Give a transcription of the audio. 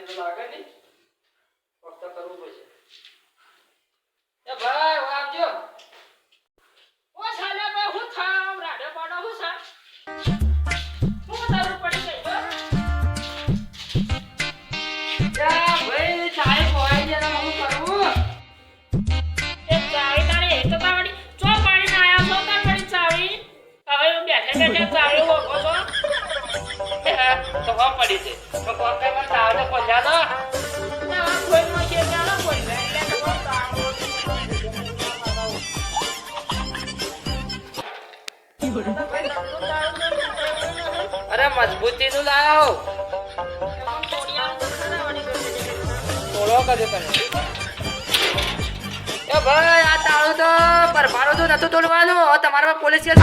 તો લાગે નહીં ફક્ત કરવું પડશે એ ભાઈ આવજો ઓ સાલા ભાઈ હું થામ રાડે પાડો હું સા હું તારું પડી ગઈ યા ભાઈ ચાય ખોવાઈ ગયા હું કરું એ ચાય તારે એ તો તાવડી ચો પાણી ના આયા છો તાર પડી ચાવી હવે હું બેઠે બેઠે ચાવી હોકો છો તો કોણ પડી છે તો કોણ કઈ મને તાવ તો પંજા દો ના કોઈ નો છે ના કોઈ એટલે તો તાવ અરે મજબૂતી નું લાવો થોડો કરજો તને એ ભાઈ આ તાળું તો પરભારો તો નતું તોડવાનું તમારા પોલીસ કેસ